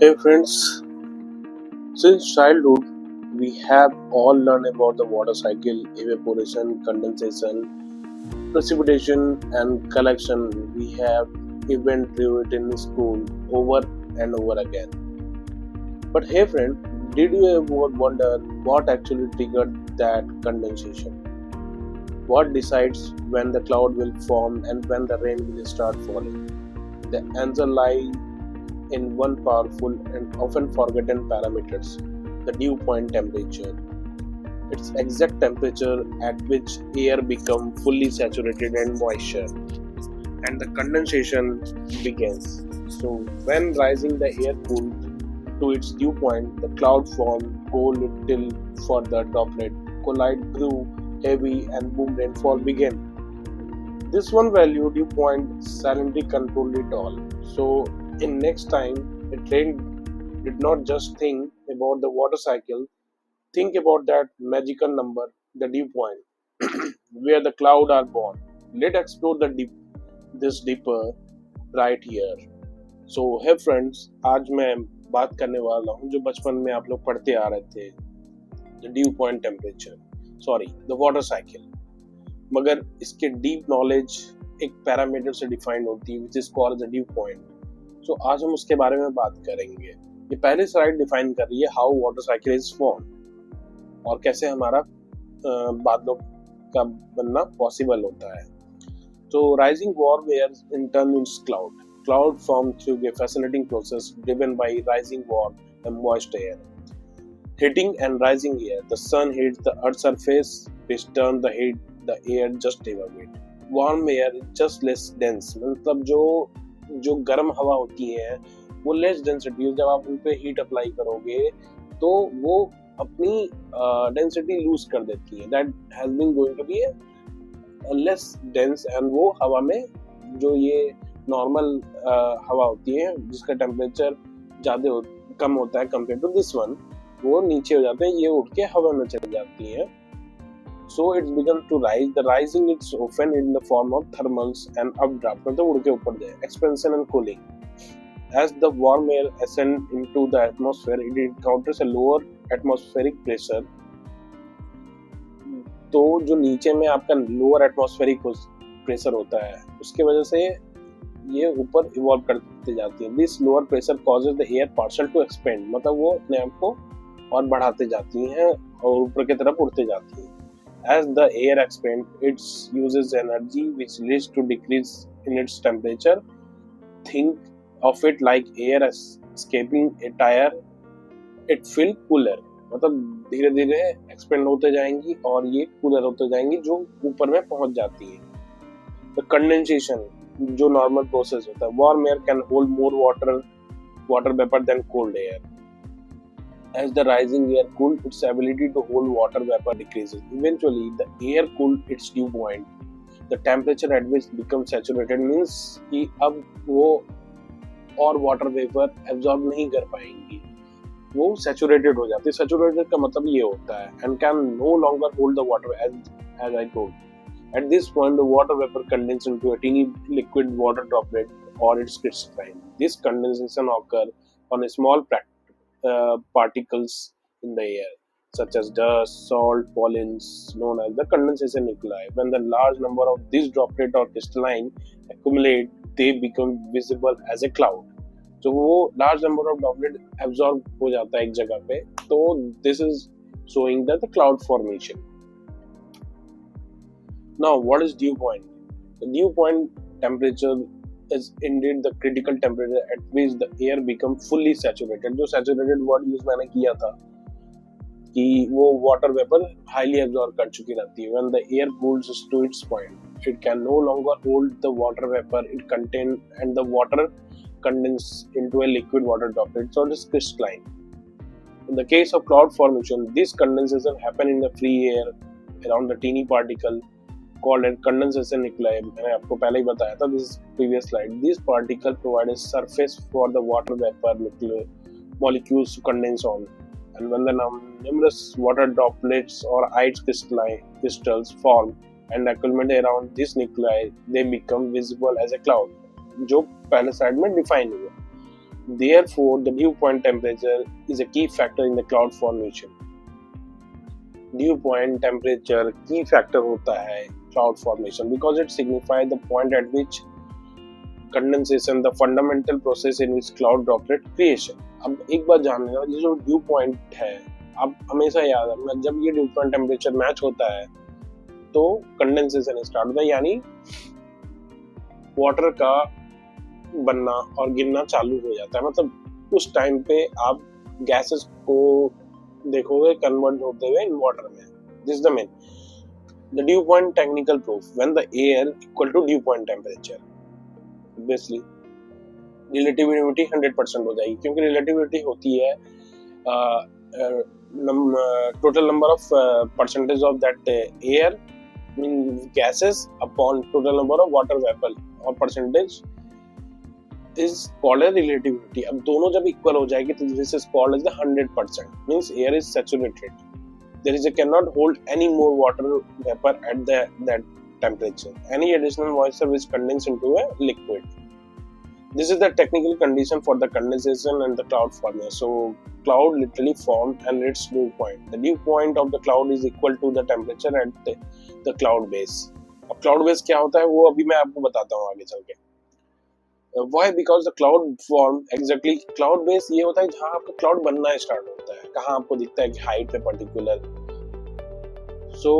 Hey friends, since childhood we have all learned about the water cycle, evaporation, condensation, precipitation, and collection. We have even through it in school over and over again. But hey friend, did you ever wonder what actually triggered that condensation? What decides when the cloud will form and when the rain will start falling? The answer lies in one powerful and often forgotten parameters, the dew point temperature. Its exact temperature at which air becomes fully saturated and moisture and the condensation begins. So when rising the air cooled to its dew point, the cloud formed, go little further droplet, collide, grew heavy and boom rainfall began. This one value dew point silently controlled it all. So in next time a train did not just think about the water cycle, think about that magical number, the dew point, where the cloud are born. Let's explore this deeper right here. So hey friends, आज मैं बात करने वाला हूँ जो बचपन में आप लोग पढ़ते आ रहे थे, the dew point temperature, sorry, the water cycle. मगर इसके डीप नॉलेज एक पैरामीटर से डिफाइंड होती है which is called the dew point. So आज हम उसके बारे में बात करेंगे. ये पहले स्लाइड डिफाइन कर रही है how water cycle is form और कैसे हमारा बादलों का बनना पॉसिबल होता है. तो rising warm air in turn is cloud form through a fascinating process driven by rising warm and moist air. Heating and rising air. The sun hits the earth's surface, which turn the heat, the air just evaporate. Warm air is just less dense. मतलब जो गर्म हवा होती है वो less density. जब आप उन पे हीट अप्लाई करोगे तो वो अपनी डेंसिटी लूज कर देती है. That has been going to be less dense and वो हवा में जो ये नॉर्मल हवा होती है जिसका टेम्परेचर ज़्यादा कम होता है कंपेयर टू दिस वन, वो नीचे हो जाते हैं, ये उठ के हवा में चली जाती हैं. So it's begin to rise. The rising it's often in the form of thermals and updraft, मतलब उड़ के ऊपर जाए. Expansion and cooling. As the warm air ascend into the atmosphere, it encounters a lower atmospheric pressure. तो जो नीचे में आपका लोअर एटमॉस्फेरिक प्रेशर होता है उसके वजह से ये ऊपर इवॉल्व करते जाती है. This lower pressure causes the air parcel to expand, मतलब वो अपने आप को और बढ़ाते जाती हैं और ऊपर की तरफ उड़ते जाती हैं. As the air expands, it uses energy which leads to decrease in its temperature. Think of it like air escaping a tire. It feels cooler. मतलब धीरे धीरे एक्सपेंड होते जाएंगी और ये कूलर होते जाएंगी जो ऊपर में पहुंच जाती है. The condensation, जो नॉर्मल प्रोसेस होता है. Warm air can hold more water vapor than cold air. As the rising air cools, its ability to hold water vapor decreases. Eventually, the air cools its dew point. The temperature at which becomes saturated means कि अब वो और water vapor absorb नहीं कर पाएंगी, वो saturated हो जाती है. Saturated का मतलब ये होता है and can no longer hold the water as I told. At this point, the water vapor condenses into a teeny liquid water droplet or its crystalline. This condensation occurs on a small particles in the air, such as dust, salt, pollens, known as the condensation nuclei. When the large number of these droplets or crystalline accumulate, they become visible as a cloud. So वो large number of droplets absorb हो जाता है एक जगह पे, तो this is showing that the cloud formation. Now, what is dew point? The dew point temperature is indeed the critical temperature at which the air becomes fully saturated. जो saturated word use मैंने किया था कि वो water vapor highly absorb कर चुकी रहती है. When the air cools to its point, it can no longer hold the water vapor it contains and the water condenses into a liquid water droplet, so it is crystalline. In the case of cloud formation, this condensation happens in the free air around the teeny particle called as condensation nuclei. मैंने आपको पहले ही बताया था this previous slide. These particles provide a surface for the water vapor molecules to condense on, and when the numerous water droplets or ice crystals form and accumulate around this nuclei, they become visible as a cloud. जो पहले slide में define हुआ. Therefore, the dew point temperature is a key factor in the cloud formation. Dew point temperature key factor होता है cloud formation because it signifies the point at which condensation, the fundamental process in which cloud droplet creation. अब एक बात जान लेना, ये जो dew point है, आप हमेशा याद रखना, जब ये dew point temperature मैच होता है तो कंडेंसेशन स्टार्ट होता है, यानी वाटर का बनना और गिरना चालू हो जाता है। मतलब उस टाइम पे आप गैसेस को देखोगे कन्वर्ट होते हुए इन वाटर में। This the main the dew point technical proof when the air equal to dew point temperature, obviously relativity 100% हो जाएगी, क्योंकि रिलेटिविटी होती है total number of percentage of that air mean gases upon total number of water vapour, और percentage is called a relativity. अब दोनों जब equal हो जाएगी तो this is called as the 100%, means air is saturated. There is a cannot hold any more water vapor at that temperature. Any additional moisture is condensed into a liquid. This is the technical condition for the condensation and the cloud formation. So cloud literally formed and its dew point. The dew point of the cloud is equal to the temperature at the cloud base. अब cloud base क्या होता है वो अभी मैं आपको बताता हूँ आगे चल के। Why? Because the cloud form exactly cloud base ये होता है जहाँ आपका cloud बनना स्टार्ट होता है, कहाँ आपको दिखता है कि हाइट पे particular. So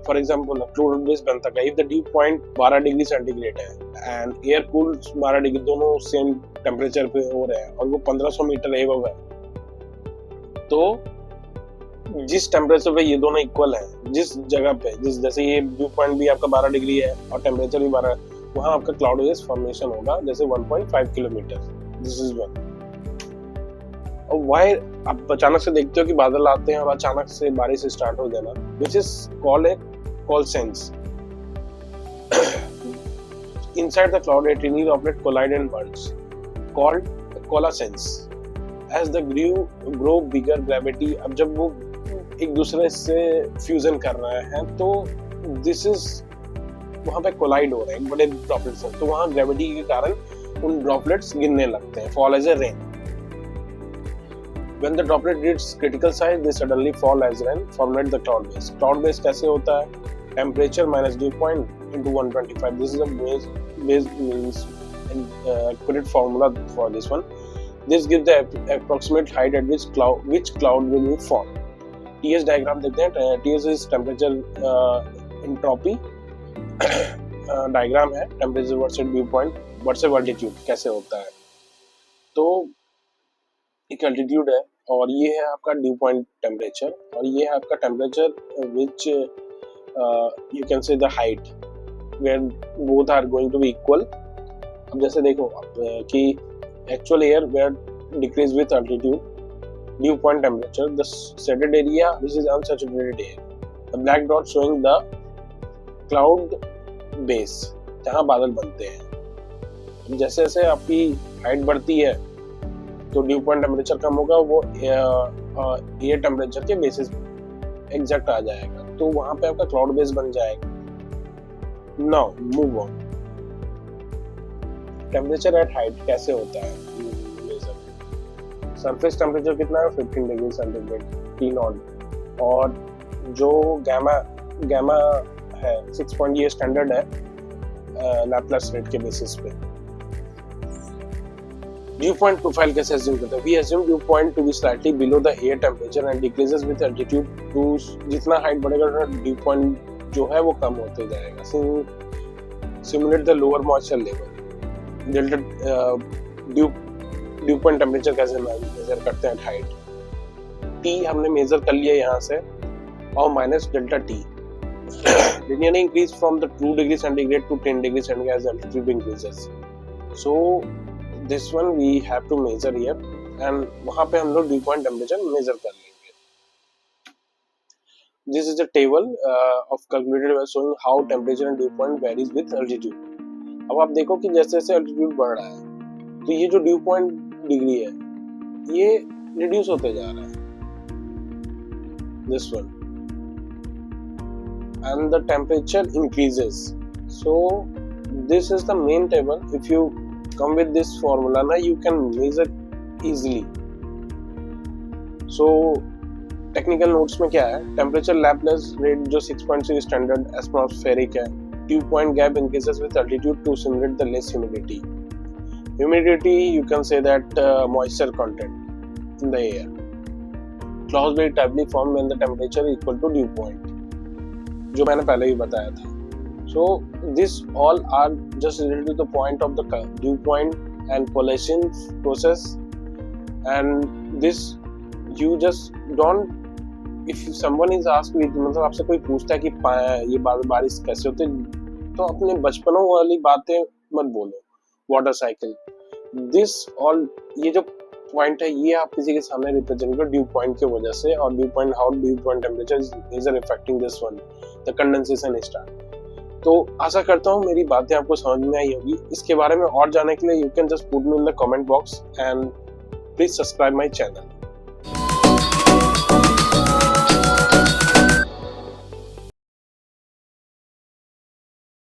for example cloud base बनता है if the dew point 12 degree centigrade है and air cool 12 डिग्री, दोनों सेम टेम्परेचर पे हो रहे हैं और वो 1500 मीटर एबव है, तो जिस टेम्परेचर पे ये दोनों इक्वल है, जिस जगह पे जैसे ये ड्यू पॉइंट भी आपका 12 डिग्री है और टेम्परेचर भी 12, वहां आपका क्लाउड बेस फॉर्मेशन होगा जैसे 1.5 किलोमीटर। This is one. और वाई आप अचानक से देखते हो कि बादल आते हैं और अचानक से बारिश स्टार्ट हो जाना, which is called a coalescence. Inside the cloud a tiny droplet collide and burns called coalescence as the grow bigger gravity. अब जब वो एक दूसरे से फ्यूजन कर रहे हैं तो दिस इज वहां पे कोलाइड हो रहे हैं बड़े ड्रॉपलेट्स हैं, तो वहां ग्रेविटी के कारण उन ड्रॉपलेट्स गिरने लगते हैं, fall as a rain. When the droplet reaches critical size, they suddenly fall as rain, formulate the cloud base. Cloud base कैसे होता है? Temperature minus dew point into 125. This is a base means accurate formula for this one. This gives the approximate height at which cloud will be formed. TS diagram देखते हैं। TS is temperature entropy diagram है, temperature versus dew point versus altitude कैसे होता है। तो एक altitude है और ये है आपका ड्यू पॉइंट टेम्परेचर और ये है आपका temperature which you can say the height where both are going to be equal. अब जैसे देखो कि actual air where decrease with altitude, dew point temperature, the shaded area which is unsaturated air, the black dot showing the cloud base जहाँ बादल बनते हैं। जैसे जैसे आपकी हाइट बढ़ती है तो ड्यू पॉइंट टेम्परेचर कम होगा, वो एयर टेम्परेचर के बेसिस एग्जैक्ट आ जाएगा, तो वहां पे आपका क्लाउड बेस बन जाएगा। Now move on. Temperature at height कैसे होता है? सरफेस टेम्परेचर कितना है? 15 डिग्री सेंटीग्रेड, T नॉट, और जो गामा है 6 पॉइंट, ये स्टैंडर्ड है लैप्लास रेट के बेसिस पे। ड्यू पॉइंट प्रोफाइल कैसे अज्यूम करते हैं? We assume dew point to be slightly below the air temperature and decreases with altitude too, जितना हाइट बढ़ेगा ड्यू पॉइंट जो है वो कम होते जाएगा। So simulate the lower moisture level. Delta dew point temperature कैसे मेजर करते हैं? हाइट टी हमने मेजर कर लिया यहाँ से, और minus delta T linearly increase from the 2 degree centigrade to 10 degree centigrade as altitude increases. So this one we have to measure here and वहाँ पे हम लोग dew point temperature measure कर लेंगे। This is a table of calculated by showing how temperature and dew point varies with altitude. अब आप देखो कि जैसे जैसे altitude बढ़ रहा है तो ये जो dew point डिग्री है ये reduce होते जा रहा है, this one, and the temperature increases. So this is the main table. If you come with this formula now, you can measure easily. So technical notes में क्या है, टेम्परेचर लैपलेस रेट जो 6.6 स्टैंडर्ड एटमॉस्फेरिक है, dew point gap increases with altitude to simulate the less humidity. Humidity, you can say that moisture content in the air. Clouds very tightly form when the temperature equal to dew point, जो मैंने पहले ही बताया था. So this all are just related to the point of the dew point and collation process, and this you just don't. If someone is asked, मतलब आपसे कोई पूछता है कि ये बारिश कैसे होती है, तो अपने बचपनों वाली बातें मत बोलो. वाटर साइकिल, दिस ऑल, ये जो पॉइंट है ये आप किसी के सामने रिप्रेजेंट करो ड्यू पॉइंट की वजह से, और dew point, how dew point temperature is affecting this one, the condensation start. तो आशा करता हूँ मेरी बातें आपको समझ में आई होगी. इसके बारे में और जानने के लिए you can just put me in the comment box and please subscribe my channel.